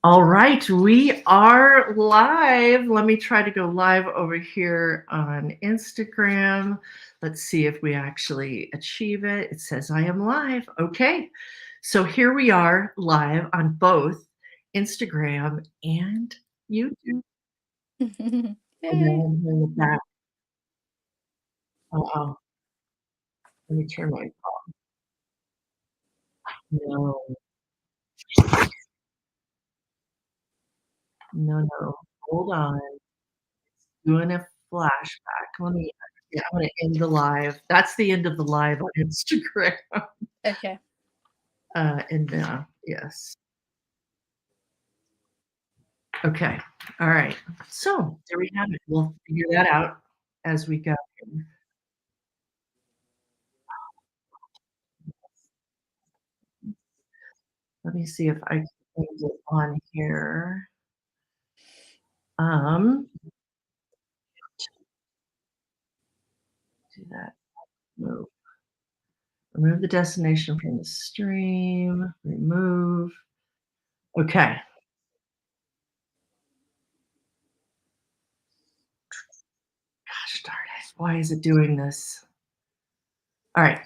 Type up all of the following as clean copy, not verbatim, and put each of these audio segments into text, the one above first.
All right, we are live. Let me try to go live over here on Instagram. Let's see if we actually achieve it. It says I am live. Okay, so here we are live on both Instagram and YouTube. And then Yay. I'm here in the back. Oh, let me turn my no, no. Hold on. Doing a flashback. Let me yeah, I'm gonna end the live. That's the end of the live on Instagram. Okay. Yes. Okay. All right. So there we have it. We'll figure that out as we go. Let me see if I can find it on here. Um, do that. Move. Remove the destination from the stream. Remove. Okay. Gosh darn it. Why is it doing this? All right.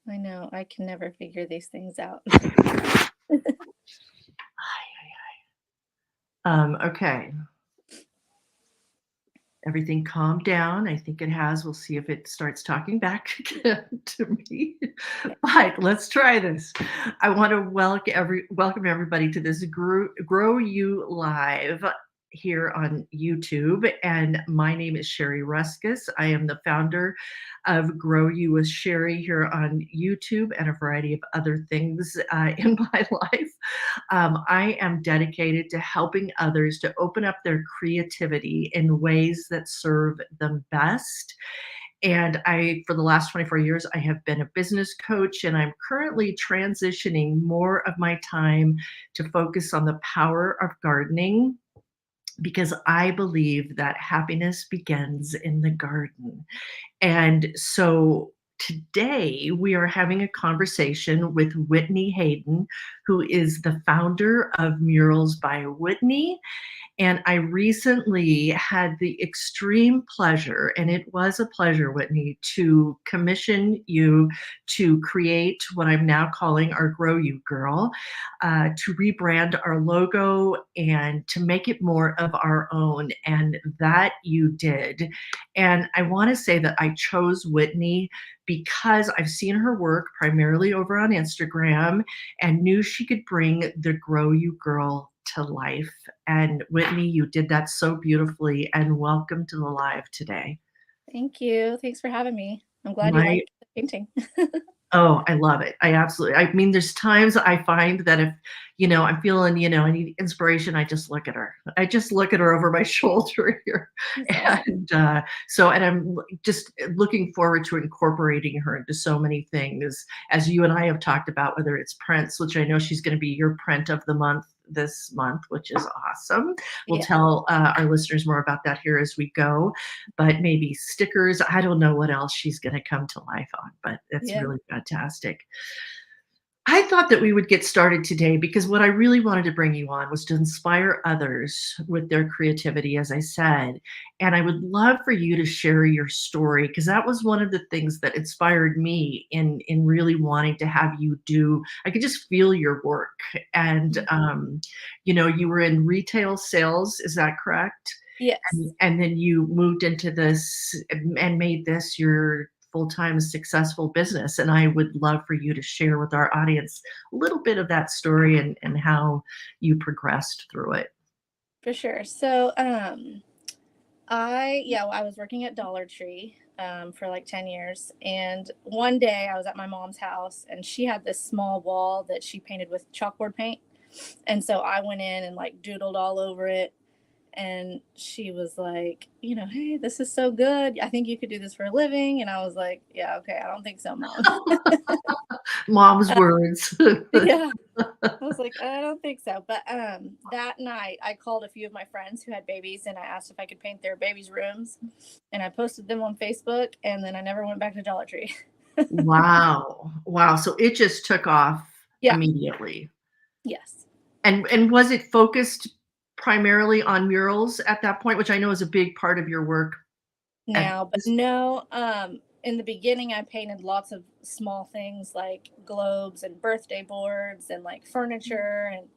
I know. I can never figure these things out. Okay. Everything calmed down. I think it has. We'll see if it starts talking back again to me. Okay. But let's try this. I want to welcome everybody to this Grow You Live here on YouTube. And my name is Cheri Ruskus. I am the founder of Grow You with Cheri here on YouTube and a variety of other things in my life. I am dedicated to helping others to open up their creativity in ways that serve them best. And for the last 24 years, I have been a business coach, and I'm currently transitioning more of my time to focus on the power of gardening because I believe that happiness begins in the garden. And so today we are having a conversation with Whitney Hayden, who is the founder of Murals by Whitney. And I recently had the extreme pleasure, and it was a pleasure, Whitney, to commission you to create what I'm now calling our Grow You Girl, to rebrand our logo and to make it more of our own. And that you did. And I want to say that I chose Whitney because I've seen her work primarily over on Instagram and knew she could bring the Grow You Girl to life. And Whitney, you did that so beautifully. And welcome to the live today. Thank you. Thanks for having me. I'm glad you My liked the painting. Oh, I love it. I mean, there's times I find that if, I'm feeling, I need inspiration, I just look at her. I just look at her over my shoulder here. That's awesome. And I'm just looking forward to incorporating her into so many things, as you and I have talked about, whether it's prints, which I know she's going to be your print of the month this month, which is awesome. We'll Yeah. tell our listeners more about that here as we go, but maybe stickers. I don't know what else she's going to come to life on, but it's Yeah. really fantastic. I thought that we would get started today because what I really wanted to bring you on was to inspire others with their creativity, as I said. And I would love for you to share your story because that was one of the things that inspired me in really wanting to have you do. I could just feel your work. And you were in retail sales, is that correct? Yes. And then you moved into this and made this your full-time successful business. And I would love for you to share with our audience a little bit of that story and how you progressed through it. For sure. So, I was working at Dollar Tree for like 10 years. And one day I was at my mom's house and she had this small wall that she painted with chalkboard paint. And so I went in and like doodled all over it. And she was like, hey, this is so good. I think you could do this for a living. And I was like, yeah, okay, I don't think so, mom. Mom's words. Yeah. I was like, I don't think so. But that night I called a few of my friends who had babies and I asked if I could paint their babies' rooms. And I posted them on Facebook and then I never went back to Dollar Tree. Wow. Wow. So it just took off Yeah. immediately. Yes. And was it focused primarily on murals at that point, which I know is a big part of your work at now. But this. no, in the beginning, I painted lots of small things like globes and birthday boards and like furniture and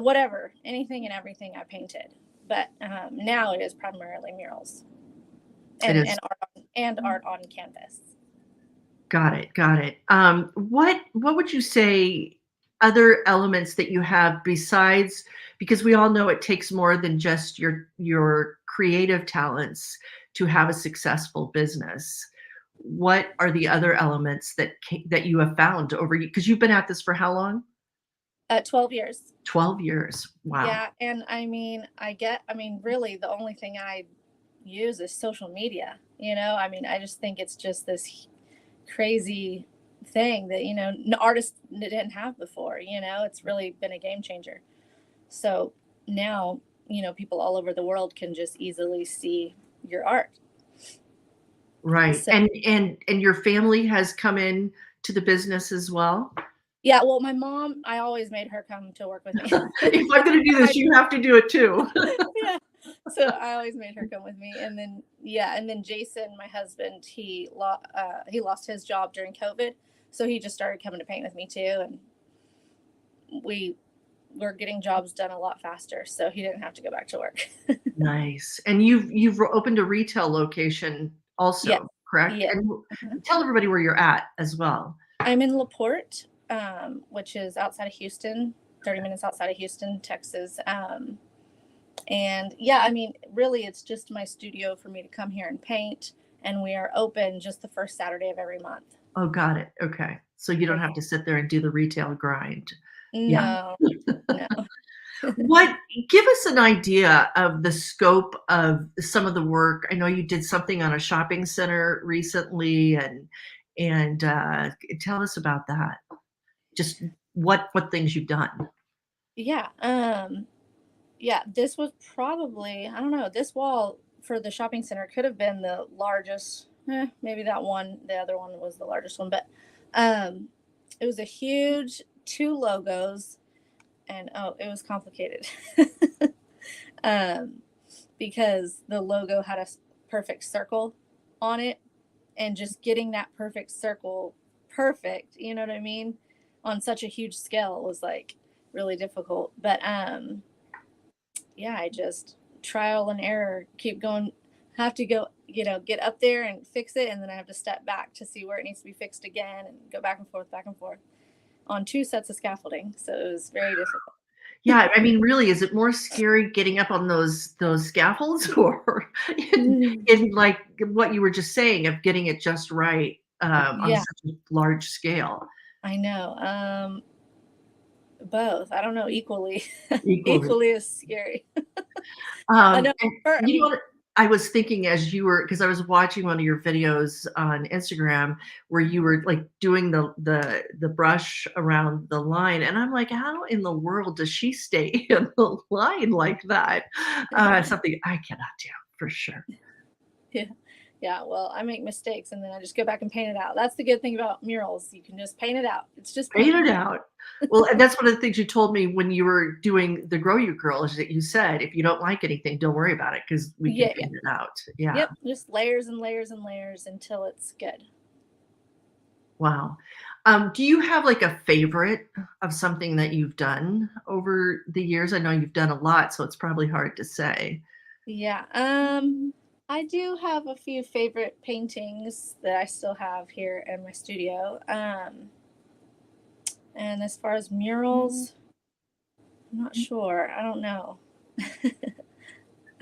whatever, anything and everything I painted. But now it is primarily murals It is. and art on canvas. Got it, got it. What would you say other elements that you have besides, because we all know it takes more than just your creative talents to have a successful business. What are the other elements that you have found over, because you've been at this for how long? 12 years. 12 years. Wow. Yeah, and I mean, really, the only thing I use is social media. I mean, I just think it's just this crazy thing that artists didn't have before. It's really been a game changer. So now, people all over the world can just easily see your art. Right. So And your family has come in to the business as well? yeah, well, my mom, I always made her come to work with me. If I'm gonna do this, you have to do it too. Yeah. So I always made her come with me, and then yeah, and then Jason, my husband, he lost his job during COVID, so he just started coming to paint with me too, and we were getting jobs done a lot faster, so he didn't have to go back to work. Nice. And you've opened a retail location Yeah, also, correct? yeah. And Mhm. tell everybody where you're at as well. I'm in LaPorte, which is outside of Houston, 30 minutes outside of Houston, Texas. And yeah, I mean, really, it's just my studio for me to come here and paint. And we are open just the first Saturday of every month. Oh, got it. Okay. So you don't Yeah. have to sit there and do the retail grind. Yeah. No, no. What Give us an idea of the scope of some of the work. I know you did something on a shopping center recently, and tell us about that. Just what things you've done. Yeah. Yeah, this was probably, I don't know, this wall for the shopping center could have been the largest. Maybe the other one was the largest one, but um, it was a huge two logos, and oh, it was complicated. um, because the logo had a perfect circle on it, and just getting that perfect circle perfect, you know what I mean, on such a huge scale was like really difficult. But yeah, I just trial and error, keep going, have to go, get up there and fix it, and then I have to step back to see where it needs to be fixed again, and go back and forth on two sets of scaffolding. So it was very difficult. Yeah, I mean, really, is it more scary getting up on those scaffolds or in like what you were just saying of getting it just right, on Yeah, such a large scale? I know. Both. I don't know, equally, Equally. equally as scary. I know. And I you know mean, what I was thinking as you were, because I was watching one of your videos on Instagram where you were, like, doing the brush around the line, and I'm like, "How in the world does she stay in the line like that?" Something I cannot do for sure. yeah, yeah. Well, I make mistakes, and then I just go back and paint it out. That's the good thing about murals. You can just paint it out. It's just Fade paint. it out. Well, and that's one of the things you told me when you were doing the Grow You Girl is that you said, "If you don't like anything, don't worry about it because we can Yeah, yeah. paint it out." Yeah. Yep. Just layers and layers and layers until it's good. Wow. Do you have, like, a favorite of something that you've done over the years? I know you've done a lot, so it's probably hard to say. Yeah. I do have a few favorite paintings that I still have here in my studio. And as far as murals, I'm not sure. I don't know. I have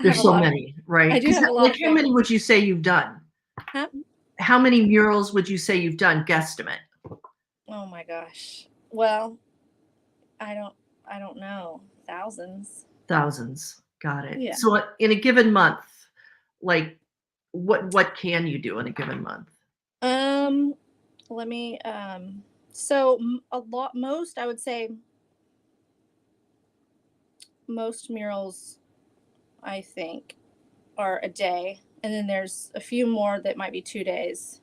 There's a so lot of many, right? I do Because have a lot like, of how many favorites. would you say you've done? Huh? How many murals would you say you've done, guesstimate? Oh my gosh. Well, I don't I don't know. Thousands. Thousands. Got it. Yeah. So, in a given month, like, what can you do in a given month? Um let me so a lot most I would say most murals I think are a day, and then there's a few more that might be 2 days.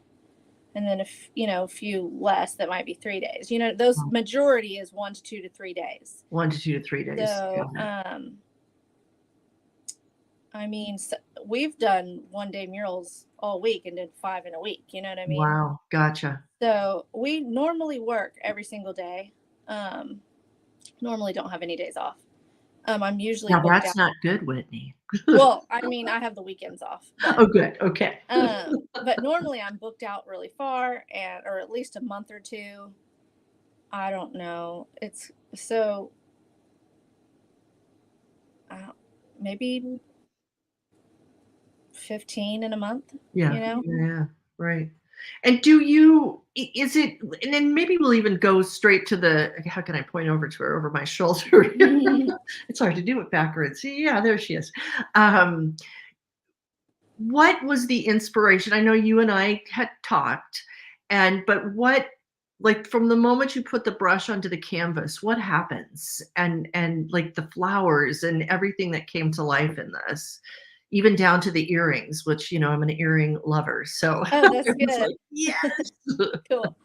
and then a few less that might be 3 days. Those Oh, majority is 1 to 2 to 3 days. 1 to 2 to 3 days. So, Got it. I mean, we've done 1 day murals all week and did 5 in a week. You know what I mean? Wow. Gotcha. So we normally work every single day. Um, Normally don't have any days off. I'm usually Now booked out. that's not good, Whitney. Well, I mean, I have the weekends off, Oh, good. Okay. but normally I'm booked out really far, and or at least a month or two. I don't know. It's so uh, maybe 15 in a month. You Yeah. know. Yeah. Right. And do you, is it, and then maybe we'll even go straight to the, how can I point over to her over my shoulder? It's hard to do it backwards. Yeah, there she is. Um, what was the inspiration? I know you and I had talked, but what, like from the moment you put the brush onto the canvas, what happens? And like the flowers and everything that came to life in this, even down to the earrings, which I'm an earring lover. So Oh, that's it was good. like, yes. Cool.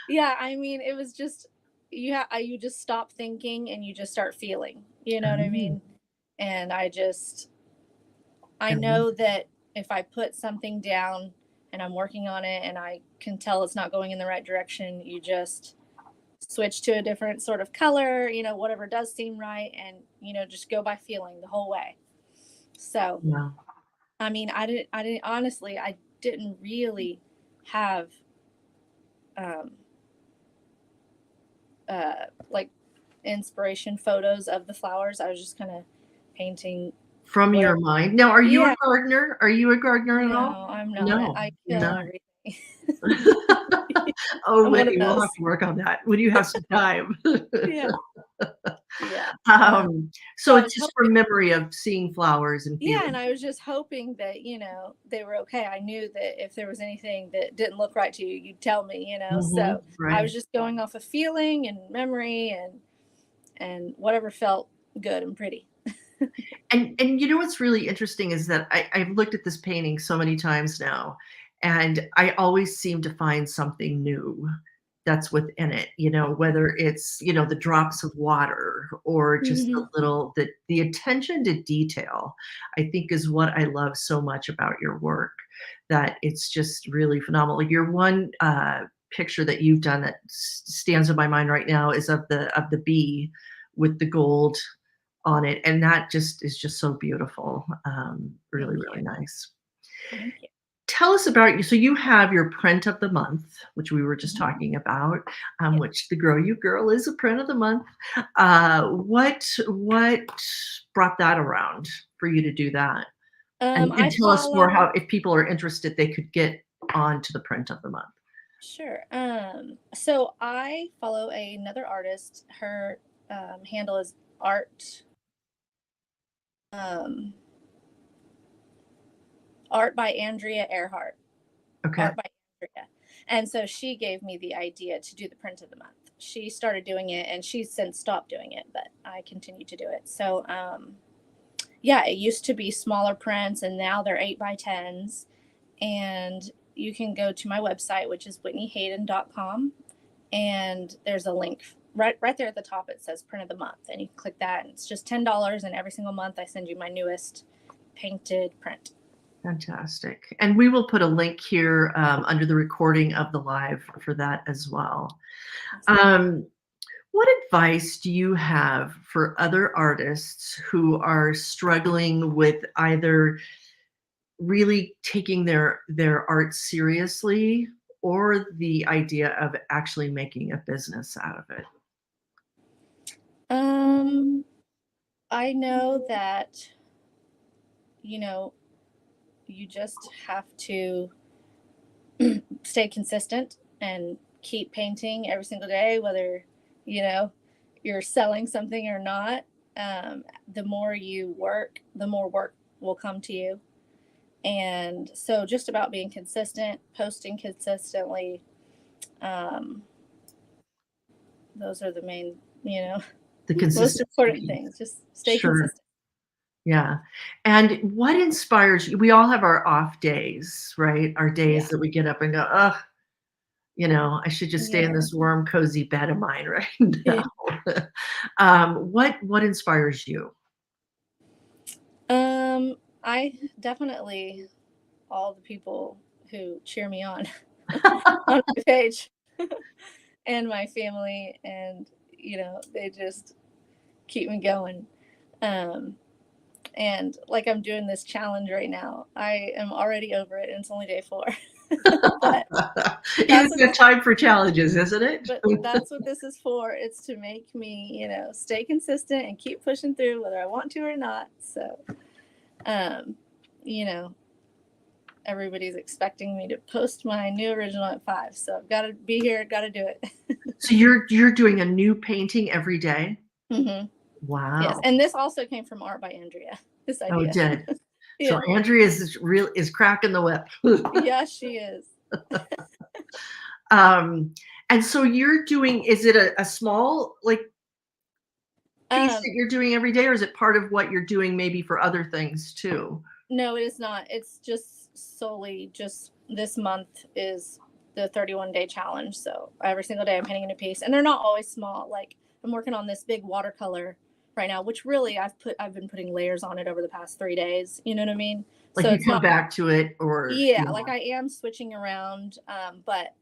Yeah, I mean, it was just you just stop thinking and you just start feeling. You know what I Oh, mean? And I yeah, know that if I put something down and I'm working on it and I can tell it's not going in the right direction, you just switch to a different sort of color, whatever does seem right, and just go by feeling the whole way. So, yeah. I mean, I didn't honestly, I didn't really have um like inspiration photos of the flowers. I was just kind of painting From your whatever. mind. Now, are you a Yeah, gardener? Are you a gardener at all? no, I'm not. No, I you're kill not. everything. Oh, I'm one of Whitney, we'll have those. to work on that when you have some time. Yeah, yeah. So So I it's was just for hoping, memory of seeing flowers and yeah, feeling. and I was just hoping that they were okay. I knew that if there was anything that didn't look right to you, you'd tell me. Mhm, So I right. was just going off of feeling and memory and whatever felt good and pretty. And you know what's really interesting is that I've looked at this painting so many times now, and I always seem to find something new that's within it, whether it's, the drops of water or just the Mhm. little the attention to detail, I think is what I love so much about your work, that it's just really phenomenal. Like your one picture that you've done that stands in my mind right now is of the bee with the gold on it, and that just is just so beautiful, really, Thank you. really nice. Thank you. Tell us about you. So you have your print of the month, which we were just Mhm. talking about, Yeah. which the Grow You Girl is a print of the month. What brought that around for you to do that? And I tell us more follow. how, if people are interested, they could get on to the print of the month. Sure. So I follow another artist. Her handle is um, art by Andrea Earhart. Okay. Art by Andrea. And so she gave me the idea to do the print of the month. She started doing it and she's since stopped doing it, but I continue to do it. So yeah, it used to be smaller prints and now they're 8 by 10s. And you can go to my website, which is whitneyhayden.com, and there's a link right there at the top. It says print of the month, and you can click that, and it's just $10. And every single month, I send you my newest painted print. Fantastic. And we will put a link here under the recording of the live for that as well. Awesome. Um, what advice do you have for other artists who are struggling with either really taking their art seriously or the idea of actually making a business out of it? Um, I know that you know you just have to stay consistent and keep painting every single day, whether you know you're selling something or not. The more you work, the more work will come to you. And so, just about being consistent, posting consistently. Um, those are the main, The most consistency important piece. things. Just stay Sure. consistent. Yeah. And what inspires you? We all have our off days, right? Our days Yeah. that we get up and go, ugh. I should just stay in Yeah. this warm, cozy bed of mine right now. What inspires you? I definitely all the people who cheer me on on my page and my family, and they just keep me going. Um, and like I'm doing this challenge right now. I am already over it, and it's only day 4. but It that's is what a this time for challenges, isn't it? but that's what this is for. It's to make me, stay consistent and keep pushing through whether I want to or not. So, um, you know, everybody's expecting me to post my new original at 5. So I've got to be here, got to do it. So you're doing a new painting every day? hmm Yes, Wow. and this also came from art by Andrea. This Oh, it idea. did. So Yeah. Andrea is cracking the whip. Yes, she is. Um, and so you're doing, is it a small, like, piece Um, that you're doing every day, or is it part of what you're doing maybe for other things too? no, it is not. It's just solely just this month is the 31-day challenge. So every single day I'm painting a new piece, and they're not always small. Like I'm working on this big watercolor right now, which really I've been putting layers on it over the past 3 days. You know what I mean? Like So you it's come not. back to it or, Yeah, like I am switching around, but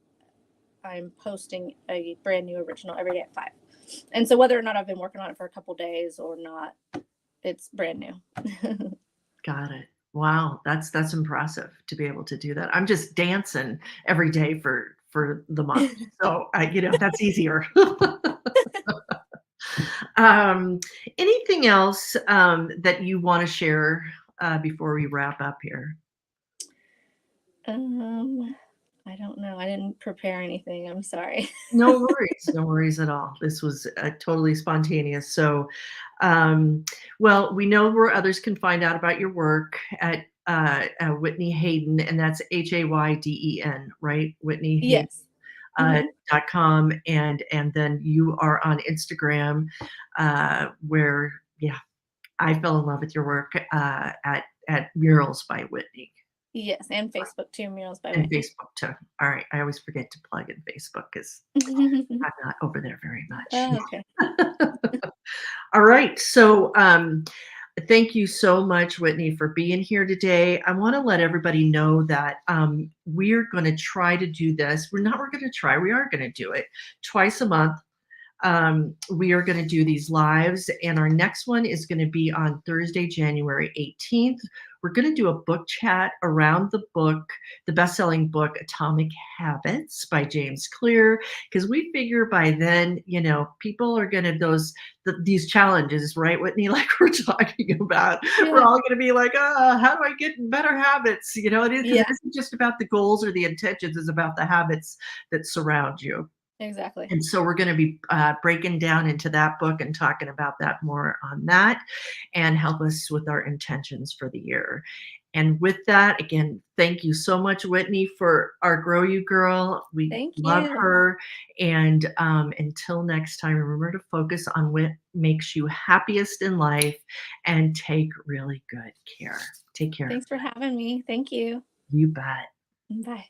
I'm posting a brand new original every day at 5. And so whether or not I've been working on it for a couple days or not, it's brand new. got it. Wow, that's impressive to be able to do that. I'm just dancing every day for the month. So, that's easier. Um, Anything else, that you wanna share, before we wrap up here? um, I don't know. I didn't prepare anything. I'm sorry. No worries, no worries at all. This was, totally spontaneous. So, well, we know where others can find out about your work at, Whitney Hayden, and that's Hayden, right? Whitney Hayden, Yes. hmm .com, and then you are on Instagram, where, yeah, I fell in love with your work, at Murals by Whitney. Yes, and Facebook too. Murals by And Whitney. Facebook too. All right, I always forget to plug in Facebook because I'm not over there very much. Oh, okay. All right, so, thank you so much, Whitney, for being here today. I wanna let everybody know that, we're gonna try to do this. We're gonna try, we are gonna do it twice a month. We are going to do these lives, and our next one is going to be on Thursday, January 18th. We're going to do a book chat around the book, the best-selling book Atomic Habits by James Clear, because we figure by then, people are going to these challenges, right, Whitney, like we're talking about. We're Yeah. all going to be like, how do I get in better habits? It is because Yeah. it isn't just about the goals or the intentions; it's about the habits that surround you. Exactly. And so we're going to be breaking down into that book and talking about that more on that and help us with our intentions for the year. And with that, again, thank you so much, Whitney, for our Grow You Girl. We Thank love you. her. And until next time, remember to focus on what makes you happiest in life and take really good care. Take care. Thanks for having me. Thank you. You bet. Bye.